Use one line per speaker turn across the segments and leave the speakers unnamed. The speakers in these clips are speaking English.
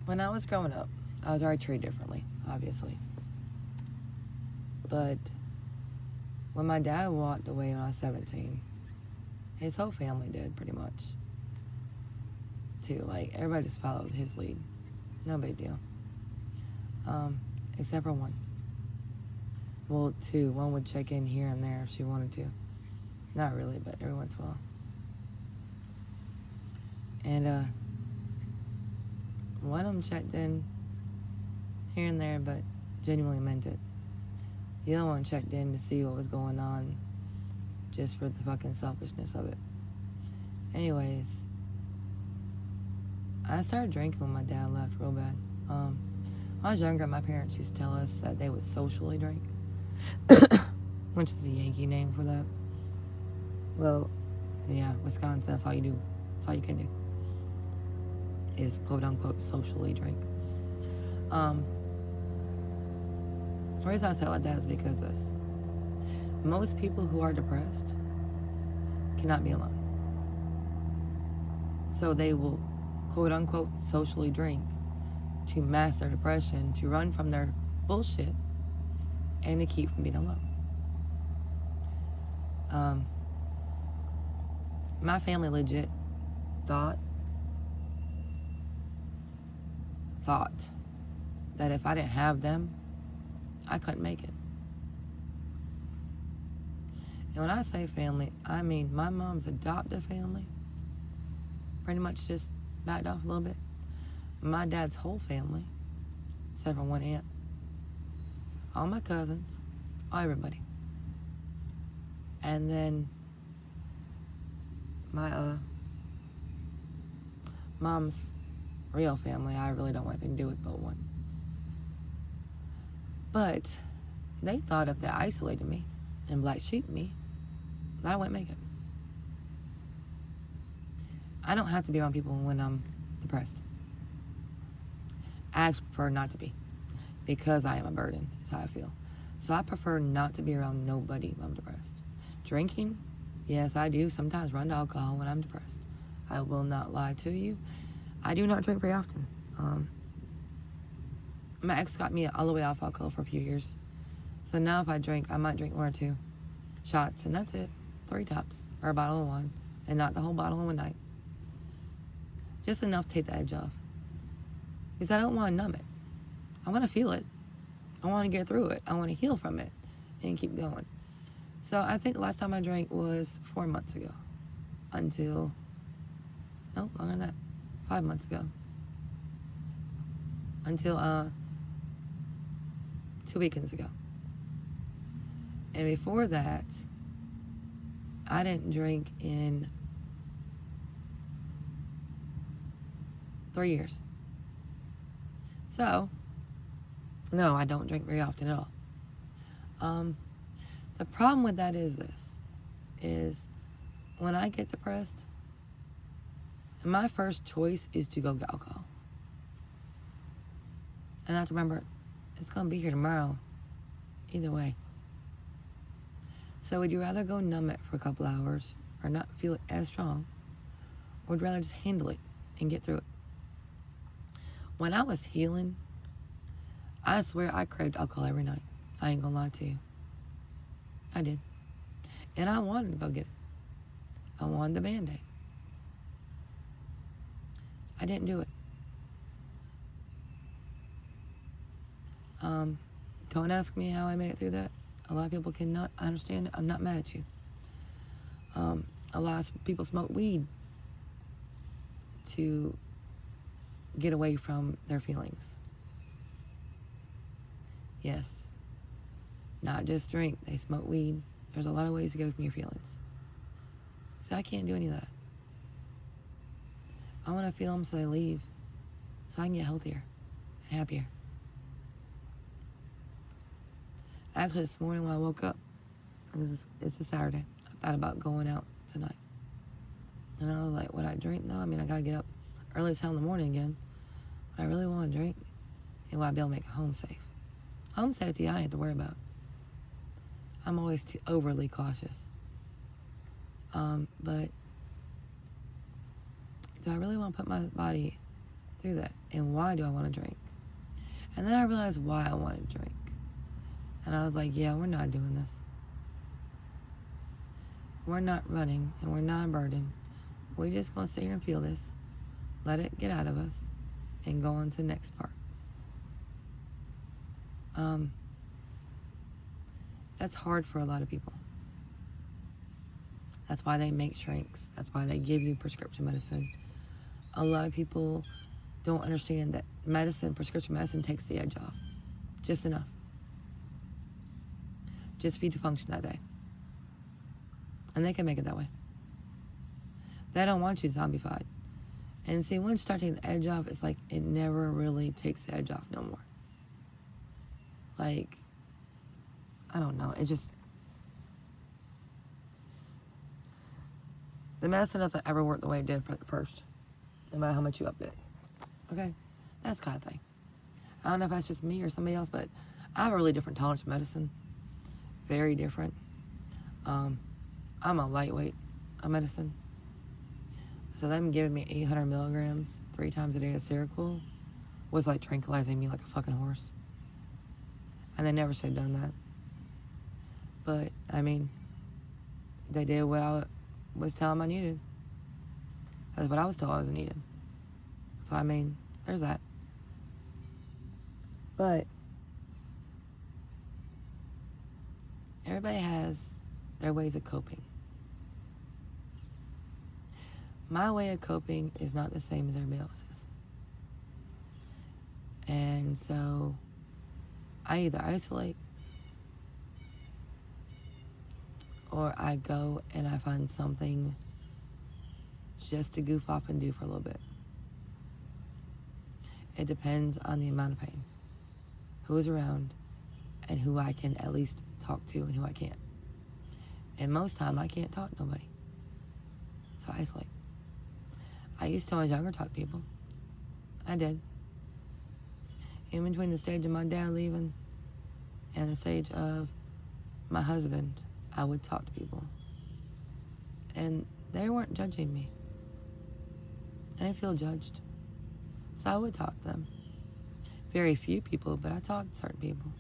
When I was growing up, I was already treated differently, obviously. But when my dad walked away when I was 17, his whole family did pretty much too. Like everybody just followed his lead. No big deal. Um, except for one. Well, two. One would check in here and there if she wanted to. Not really, but every once in a while. And one of them checked in here and there, but genuinely meant it. The other one checked in to see what was going on, just for the fucking selfishness of it. Anyways, I started drinking when my dad left real bad. When I was younger, my parents used to tell us that they would socially drink, which is the Yankee name for that. Well, yeah, Wisconsin, that's all you do. That's all you can do, is quote unquote socially drink. Um, the reason I say it like that is because this. Most people who are depressed cannot be alone. So they will quote unquote socially drink to mask their depression, to run from their bullshit, and to keep from being alone. Um, my family legit thought that if I didn't have them, I couldn't make it. And when I say family, I mean my mom's adopted family pretty much just backed off a little bit. My dad's whole family, except for one aunt, all my cousins, everybody. And then my mom's real family, I really don't want anything to do with but one. But they thought if they isolated me and black sheep me, that I wouldn't make it. I don't have to be around people when I'm depressed. I actually prefer not to be, because I am a burden, is how I feel. So I prefer not to be around nobody when I'm depressed. Drinking, yes, I do sometimes run to alcohol when I'm depressed. I will not lie to you. I do not drink very often. My ex got me all the way off alcohol for a few years. So now if I drink, I might drink one or two shots, and that's it. 3 tops, or a bottle of wine, and not the whole bottle in one night. Just enough to take the edge off. Because I don't want to numb it. I want to feel it. I want to get through it. I want to heal from it and keep going. So I think the last time I drank was 4 months ago. Until, no, longer than that. 5 months ago. Until 2 weekends ago. And before that, I didn't drink in 3 years. So, no, I don't drink very often at all. The problem with that is this, is when I get depressed, my first choice is to go get alcohol. And I have to remember, it's going to be here tomorrow, either way. So would you rather go numb it for a couple hours, or not feel it as strong, or would you rather just handle it and get through it? When I was healing, I swear I craved alcohol every night. I ain't gonna lie to you. I did. And I wanted to go get it. I wanted the Band-Aid. I didn't do it. Don't ask me how I made it through that. A lot of people cannot understand it. I'm not mad at you. A lot of people smoke weed to get away from their feelings. Yes. Not just drink. They smoke weed. There's a lot of ways to go from your feelings. So I can't do any of that. I want to feel them so they leave, so I can get healthier and happier. Actually, this morning when I woke up, it's a Saturday, I thought about going out tonight. And I was like, would I drink? No, I mean, I gotta get up early as hell in the morning again. But I really want to drink, and will I be able to make it home safe? Home safety, I ain't have to worry about. I'm always too overly cautious. But do I really want to put my body through that. And why do I want to drink? And then I realized why I wanted to drink. And I was like, yeah, we're not doing this. We're not running, and we're not burdened. We're just going to sit here and feel this, let it get out of us, and go on to the next part. That's hard for a lot of people. That's why they make shrinks. That's why they give you prescription medicine. A lot of people don't understand that prescription medicine takes the edge off. Just enough. Just for you to function that day. And they can make it that way. They don't want you zombified. And see, once you start taking the edge off, it's like it never really takes the edge off no more. Like, I don't know. It just... The medicine doesn't ever work the way it did at first. No matter how much you upped it. Okay? That's kind of thing. I don't know if that's just me or somebody else, but I have a really different tolerance for medicine. Very different. I'm a lightweight of medicine. So them giving me 800 milligrams 3 times a day of Seroquel was like tranquilizing me like a fucking horse. And they never should have done that. But, I mean, they did what I was telling them I needed. That's what I was told I was needed. So, I mean, there's that. But everybody has their ways of coping. My way of coping is not the same as everybody else's. And so I either isolate or I go and I find something just to goof off and do for a little bit. It depends on the amount of pain, who is around, and who I can at least talk to and who I can't. And most time I can't talk to nobody. So I isolate. I used to, when I was younger, talk to people. I did. In between the stage of my dad leaving and the stage of my husband, I would talk to people. And they weren't judging me. I didn't feel judged. So I would talk to them. Very few people, but I talked to certain people.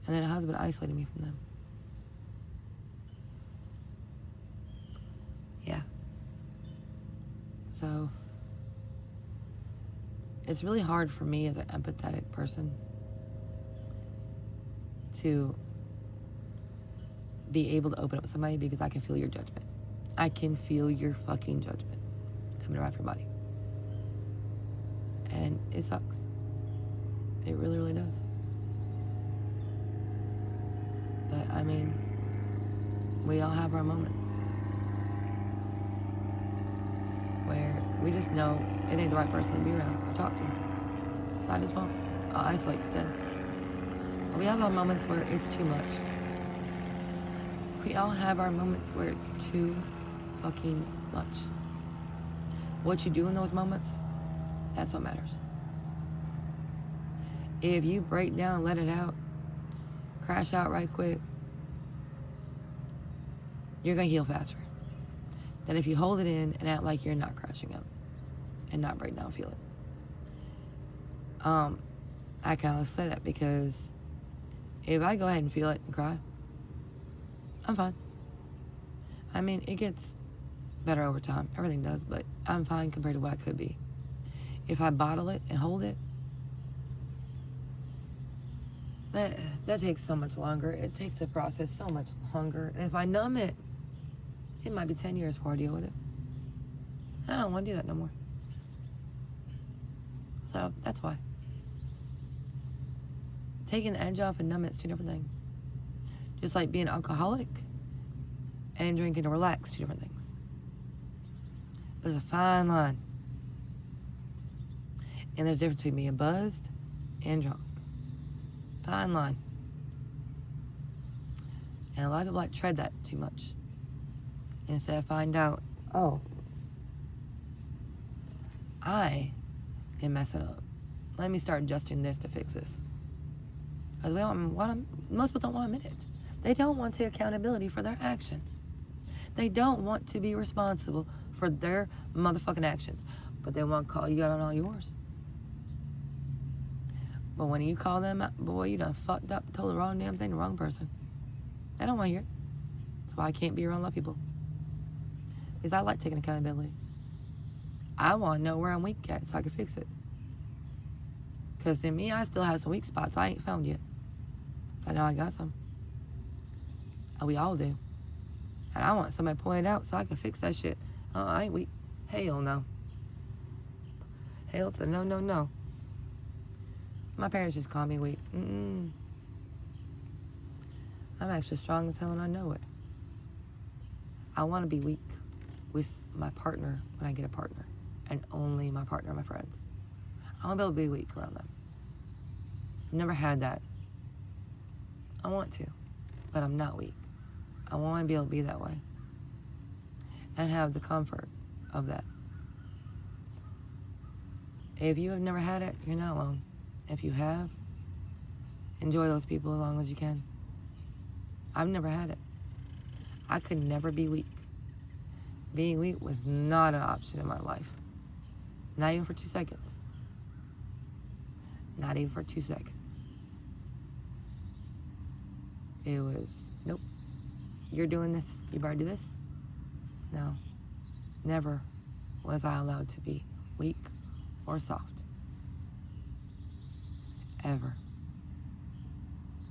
And then a husband isolated me from them. Yeah. So it's really hard for me as an empathetic person to be able to open up with somebody because I can feel your judgment. I can feel your fucking judgment coming around your body. And it sucks. It really, really does. But, I mean, we all have our moments where we just know it ain't the right person to be around or talk to. So I just won't. I'll isolate instead. But we have our moments where it's too much. We all have our moments where it's too fucking much. What you do in those moments, that's what matters. If you break down and let it out, crash out right quick, you're gonna heal faster than if you hold it in and act like you're not crashing out and not break down and feel it. I can honestly say that because if I go ahead and feel it and cry, I'm fine. I mean, it gets better over time. Everything does, but I'm fine compared to what I could be. If I bottle it and hold it, that takes so much longer. It takes the process so much longer. And if I numb it, it might be 10 years before I deal with it. I don't want to do that no more. So that's why. Taking the edge off and numb it's 2 different things. Just like being an alcoholic and drinking to relax, 2 different things. There's a fine line. And there's a difference between being buzzed and drunk. Fine line. And a lot of people like tread that too much. Instead of find out, oh, I am messing up. Let me start adjusting this to fix this. Because most people don't want to admit it. They don't want to take accountability for their actions. They don't want to be responsible for their motherfucking actions. But they want to call you out on all yours. But when you call them out, boy, you done fucked up, told the wrong damn thing to the wrong person. They don't want to hear it. That's why I can't be around a lot of people. Because I like taking accountability. I want to know where I'm weak at so I can fix it. Because in me, I still have some weak spots I ain't found yet. I know I got some. And we all do. And I want somebody to point it out so I can fix that shit. I ain't weak. Hell no. Hell to no, no, no. My parents just call me weak. I'm actually strong as hell and I know it. I want to be weak with my partner when I get a partner. And only my partner and my friends. I want to be able to be weak around them. Never had that. I want to, but I'm not weak. I want to be able to be that way. And have the comfort of that. If you have never had it, you're not alone. If you have, enjoy those people as long as you can. I've never had it. I could never be weak. Being weak was not an option in my life. Not even for 2 seconds. Not even for 2 seconds. It was, nope. You're doing this. You better do this. No. Never was I allowed to be weak or soft. Ever.